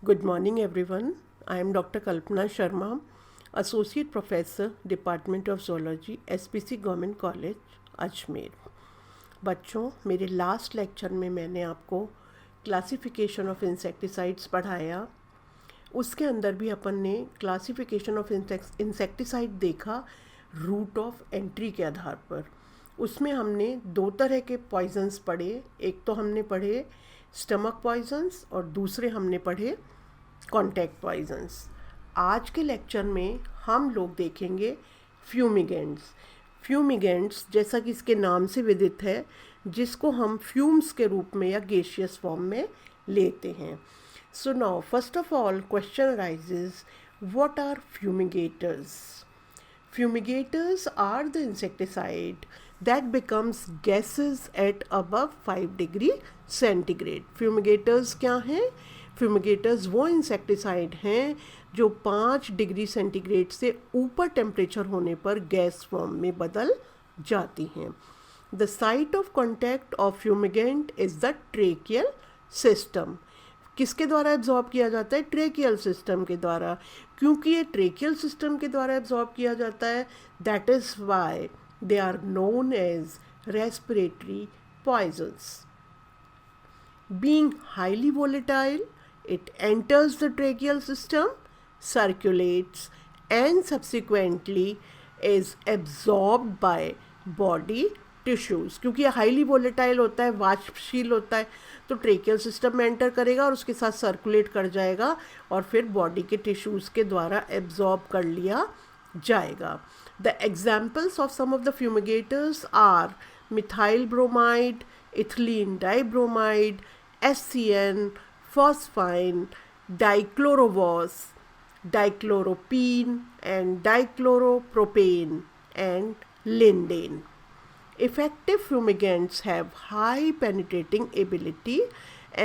Good morning, everyone. I am Dr. Kalpana Sharma, Associate Professor, Department of Zoology, SPC Government College, Ajmer. बच्चों, मेरे last lecture में मैंने आपको classification of insecticides पढ़ाया। उसके अंदर भी अपन ने क्लासिफिकेशन ऑफ इंसेक्टिसाइड देखा रूट ऑफ एंट्री के आधार पर। उसमें हमने दो तरह के पॉइजन्स पढ़े। एक तो हमने पढ़े स्टमक पॉइजन्स और दूसरे हमने पढ़े कॉन्टैक्ट पॉइजन्स। आज के लेक्चर में हम लोग देखेंगे फ्यूमिगेंट्स। फ्यूमिगेंट्स जैसा कि इसके नाम से विदित है, जिसको हम फ्यूम्स के रूप में या गैसियस फॉर्म में लेते हैं। So now first of all question arises, what are fumigators? Fumigators are the insecticide that becomes gases at above 5 degree centigrade. Fumigators क्या हैं? Fumigators वो इंसेक्टिसाइड हैं जो 5 डिग्री सेंटीग्रेड से ऊपर टेम्परेचर होने पर गैस फॉर्म में बदल जाती हैं। The site of contact of fumigant is the tracheal system. किसके द्वारा एब्जॉर्ब किया जाता है? ट्रेकियल सिस्टम के द्वारा। क्योंकि ये ट्रेकियल सिस्टम के द्वारा एब्जॉर्ब किया जाता है, that is why they are known as respiratory poisons. Being highly volatile, it enters the tracheal system, circulates and subsequently is absorbed by body tissues. क्योंकि ये हाईली वोलेटाइल होता है, वाष्पशील होता है, तो ट्रेकियल सिस्टम में एंटर करेगा और उसके साथ सर्कुलेट कर जाएगा और फिर बॉडी के टिश्यूज़ के द्वारा एब्जॉर्ब कर लिया जाएगा। The examples of some of the fumigators are methyl bromide, ethylene dibromide, SCN, phosphine, dichlorovoz, dichloroprene and dichloropropane and lindane. Effective fumigants have high penetrating ability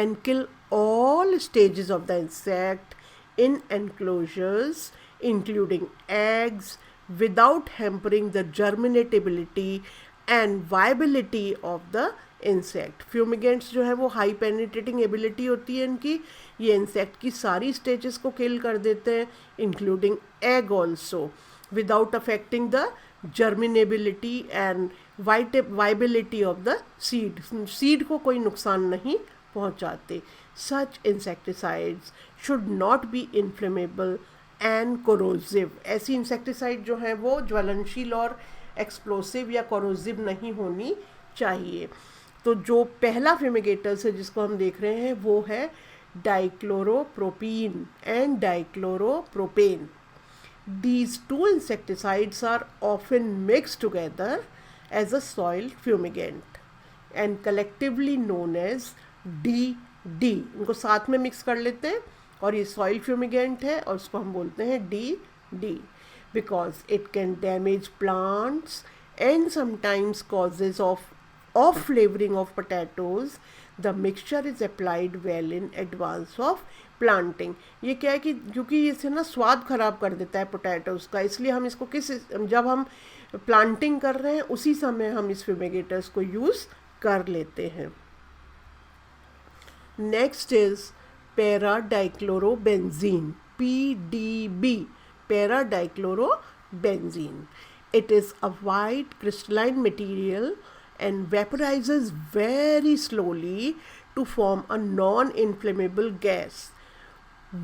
and kill all stages of the insect in enclosures, including eggs, without hampering the germinatability and viability of the insect. Fumigants जो है वो high penetrating ability होती है इनकी, ये insect की सारी stages को किल कर देते हैं, including egg also, without affecting the germinability and viability of the seed. Seed को कोई नुकसान नहीं पहुंचाते। Such insecticides should not be inflammable and corrosive. ऐसी इंसेक्टिसाइड जो है वो ज्वलनशील और एक्सप्लोसिव या कोरोसिव नहीं होनी चाहिए। तो जो पहला फ्यूमिगेटर्स है जिसको हम देख रहे हैं वो है डाइक्लोरोप्रोपीन and डाइक्लोरोप्रोपेन। These two insecticides are often mixed together as a soil fumigant and collectively known as DD। इनको साथ में मिक्स कर लेते हैं और ये सॉइल फ्यूमिगेंट है और इसको हम बोलते हैं DD because it can damage plants and sometimes causes of flavoring of potatoes. The mixture is applied well in advance of planting. ये क्या है कि क्योंकि इससे ना स्वाद खराब कर देता है पोटैटोज़ का, इसलिए हम इसको जब हम प्लांटिंग कर रहे हैं उसी समय हम इस फ्यूमिगेटर्स को यूज़ कर लेते हैं। Next is para dichlorobenzene, PDB, para dichlorobenzene. It is a white crystalline material and vaporizes very slowly to form a non-inflammable gas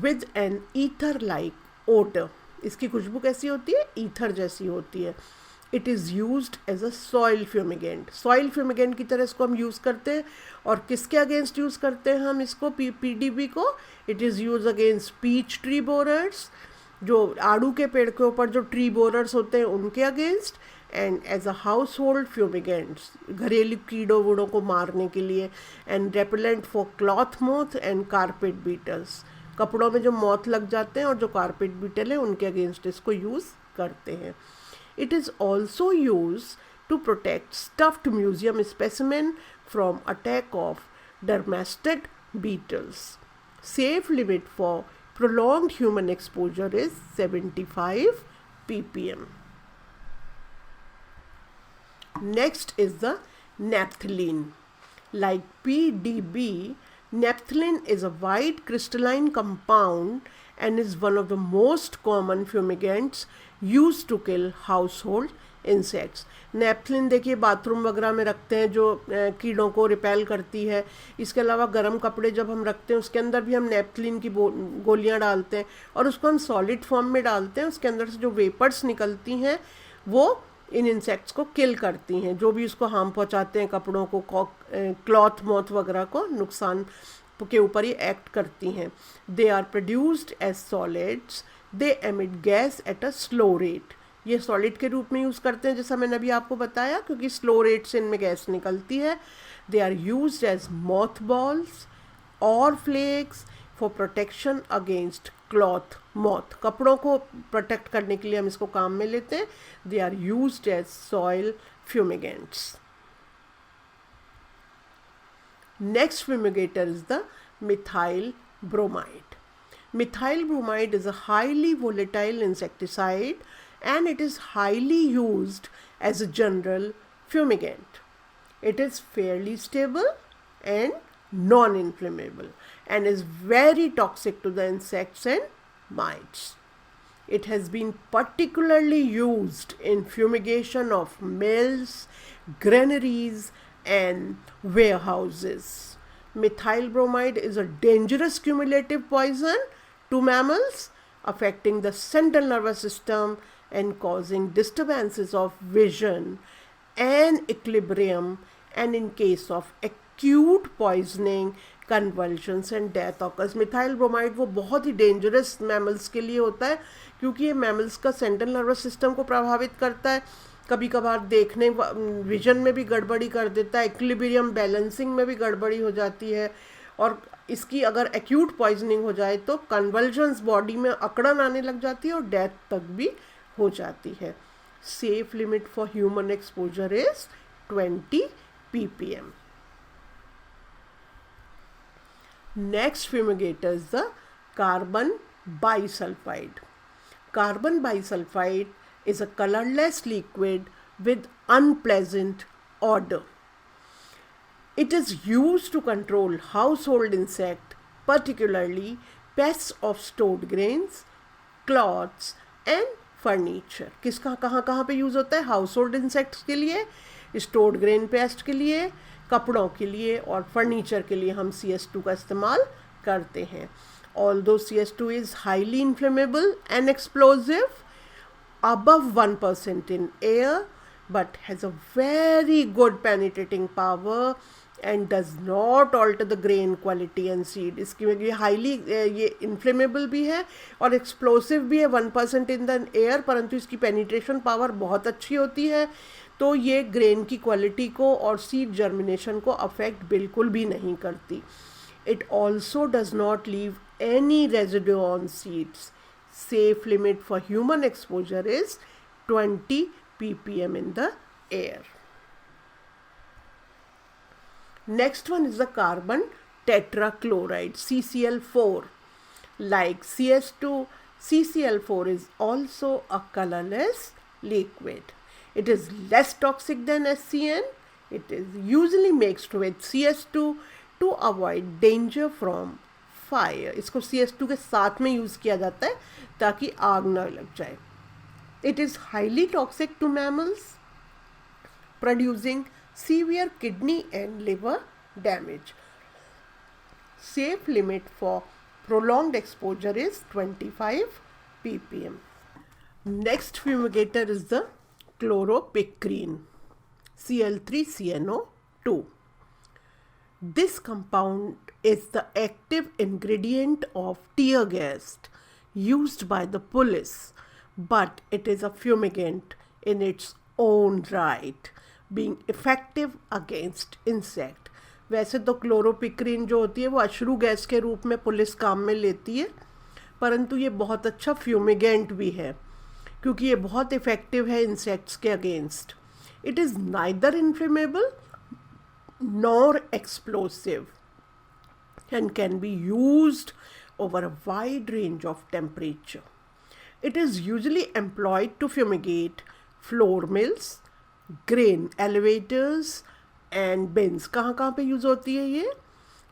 with an ether-like odor. इसकी खुशबू कैसी होती है? ईथर जैसी होती है। It is used as a soil fumigant. Soil fumigant की तरह इसको हम यूज़ करते हैं। और किसके अगेंस्ट यूज़ करते हैं हम इसको? PDB को। It is used against peach tree borers, जो आड़ू के पेड़ के ऊपर जो ट्री बोरर्स होते हैं उनके against, and as a household fumigants, घरेलू कीड़ों वूड़ों को मारने के लिए, and repellent for cloth moth and carpet beetles. कपड़ों में जो मोथ लग जाते हैं और जो कारपेट बीटल है उनके अगेंस्ट इसको यूज़ करते हैं। It is also use to protect stuffed museum specimen from attack of dermestid beetles. Safe limit for prolonged human exposure is 75 ppm. Next is the naphthalene. Like PDB, Naphthalene is a white crystalline compound and is one of the most common fumigants used to kill household insects. Naphthalene देखिए bathroom वगैरह में रखते हैं जो कीड़ों को repel करती है. इसके अलावा गर्म कपड़े जब हम रखते हैं उसके अंदर भी हम नेपथलिन की गोलियां डालते हैं और उसको हम सॉलिड फॉर्म में डालते हैं. उसके अंदर से जो वेपर्स निकलती हैं वो इन इंसेक्ट्स को किल करती हैं, जो भी उसको हार्म पहुंचाते हैं, कपड़ों को, क्लॉथ मॉथ वगैरह को नुकसान के ऊपर ही एक्ट करती हैं. They are produced as solids. They emit gas at a slow rate. ये सॉलिड के रूप में यूज़ करते हैं जैसा मैंने अभी आपको बताया, क्योंकि स्लो रेट से इनमें गैस निकलती है. They are used as mothballs और flakes for protection against cloth moth. कपड़ों को प्रोटेक्ट करने के लिए हम इसको काम में लेते हैं. They are used as soil fumigants. Next fumigator is the methyl bromide. Methyl bromide is a highly volatile insecticide and it is highly used as a general fumigant. It is fairly stable and non-inflammable and is very toxic to the insects and mites. It has been particularly used in fumigation of mills, granaries, and warehouses. Methyl bromide is a dangerous cumulative poison to mammals, affecting the central nervous system and causing disturbances of vision and equilibrium, and in case of acute poisoning, convulsions and death occurs. Methyl bromide वो बहुत ही dangerous mammals के लिए होता है क्योंकि ये mammals का central nervous system को प्रभावित करता है. कभी कभार देखने विजन में भी गड़बड़ी कर देता है, इक्विलिब्रियम बैलेंसिंग में भी गड़बड़ी हो जाती है, और इसकी अगर एक्यूट पॉइजनिंग हो जाए तो कन्वल्जन्स, बॉडी में अकड़न आने लग जाती है और डेथ तक भी हो जाती है. Safe limit for human exposure is 20 ppm. Next fumigator is the carbon bisulfide. Carbon bisulfide is a colorless liquid with unpleasant odor. It is used to control household insects, particularly pests of stored grains, cloths and furniture. किसका कहाँ पे use होता है? Household insects के लिए, stored grain paste के लिए, कपड़ों के लिए और फर्नीचर के लिए हम CS2 का इस्तेमाल करते हैं. Although CS2 is highly inflammable and explosive, above 1% in air, but has a very good penetrating power and does not alter the grain quality and seed. इसकी ये हाईली ये इन्फ्लेमेबल भी है और एक्सप्लोसिव भी है, 1% इन द एयर, परंतु इसकी पेनिट्रेशन पावर बहुत अच्छी होती है, तो ये ग्रेन की क्वालिटी को और सीड जर्मिनेशन को अफेक्ट बिल्कुल भी नहीं करती. It also does not leave any residue on seeds. Safe limit for human exposure is 20 ppm in the air. Next one is the carbon tetrachloride, CCl4. Like CS2, CCl4 is also a colorless liquid. It is less toxic than SCN. It is usually mixed with CS2 to avoid danger from fire. इसको CS2 के साथ में use किया जाता है ताकि आग ना लग जाए. It is highly toxic to mammals, producing severe kidney and liver damage. Safe limit for prolonged exposure is 25 ppm. Next fumigator is the chloropicrin, Cl3CNO2. This compound is the active ingredient of tear gas used by the police, but it is a fumigant in its own right, being effective against insect. वैसे तो chloropicrin जो होती है वो अश्रु gas के रूप में पुलिस काम में लेती है, परंतु ये बहुत अच्छा फ्यूमिगेंट भी है क्योंकि ये बहुत इफ़ेक्टिव है इंसेक्ट्स के against. It is neither inflammable nor explosive and can be used over a wide range of temperature. It is usually employed to fumigate floor mills, grain elevators and bins. कहाँ पे use होती है ये?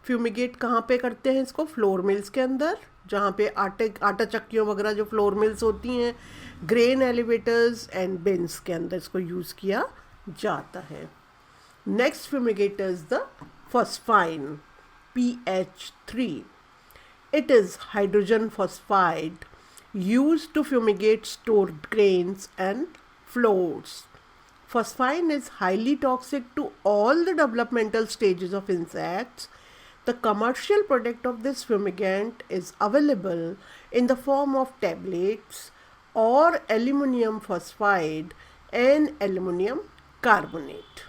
Fumigate कहाँ पे करते हैं इसको? फ्लोर मिल्स के अंदर, जहाँ पे आटा चक्कियों वगैरह जो फ्लोर मिल्स होती हैं, ग्रेन एलिवेटर्स एंड बिन्स के अंदर इसको यूज़ किया जाता है. Next fumigator is the phosphine, PH3. It is hydrogen phosphide used to fumigate stored grains and floors. Phosphine is highly toxic to all the developmental stages of insects. The commercial product of this fumigant is available in the form of tablets or aluminum phosphide and aluminum carbonate.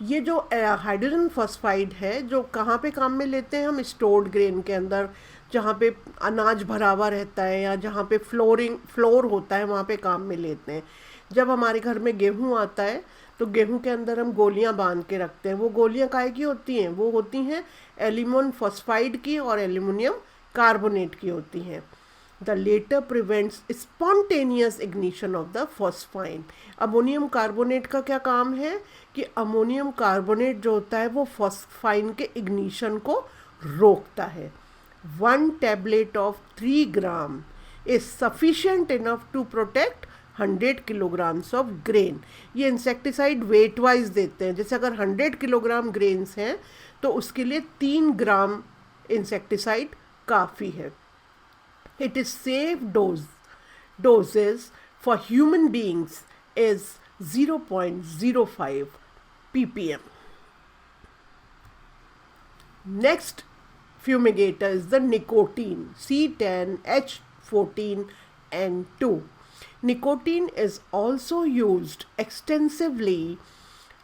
ये जो hydrogen phosphide है, जो कहाँ पे काम में लेते हैं हम? स्टोर्ड ग्रेन के अंदर, जहाँ पे अनाज भरा हुआ रहता है या जहाँ पे फ्लोर होता है, वहाँ पे काम में लेते हैं. जब हमारे घर में गेहूँ आता है तो गेहूँ के अंदर हम गोलियाँ बांध के रखते हैं. वो गोलियाँ काहे की होती हैं? वो होती हैं एल्यूमिनियम फॉस्फाइड की और एल्यूमिनियम कार्बोनेट की होती हैं. The later prevents spontaneous ignition of the phosphine. Ammonium carbonate का क्या काम है कि अमोनियम कार्बोनेट जो होता है वो फॉस्फाइन के इग्निशन को रोकता है. 1 tablet of 3 gram is sufficient enough to protect 100 kilograms of grain. ये इंसेक्टिसाइड वेट वाइज देते हैं. जैसे अगर 100 किलोग्राम ग्रेन्स हैं तो उसके लिए 3 ग्राम इंसेक्टिसाइड काफ़ी है. It is safe doses for human beings is 0.05 ppm. Next fumigator is the nicotine, C10H14N2. Nicotine is also used extensively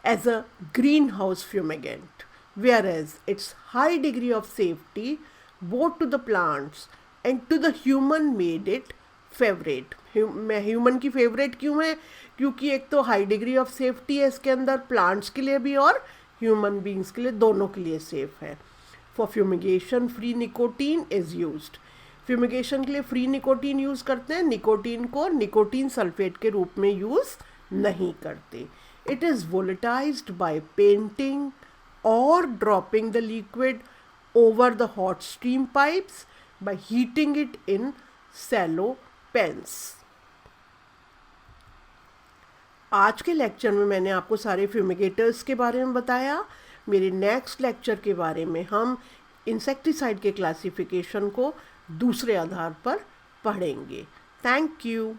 as a greenhouse fumigant, whereas its high degree of safety both to the plants and to the human made it favorite. Human की favourite क्यों है? क्योंकि एक तो high degree of safety है इसके अंदर, plants के लिए भी और ह्यूमन बींग्स के लिए, दोनों के लिए सेफ है. For fumigation free nicotine is used. Fumigation के लिए फ्री निकोटीन यूज़ करते हैं. निकोटीन को निकोटीन सल्फेट के रूप में यूज़ नहीं करते. इट इज़ वोलेटाइज्ड बाय पेंटिंग और dropping the liquid over the hot steam pipes by heating it in shallow pans. आज के लेक्चर में मैंने आपको सारे फ्यूमिगेटर्स के बारे में बताया. मेरे नेक्स्ट लेक्चर के बारे में हम इंसेक्टिसाइड के क्लासिफिकेशन को दूसरे आधार पर पढ़ेंगे. Thank you.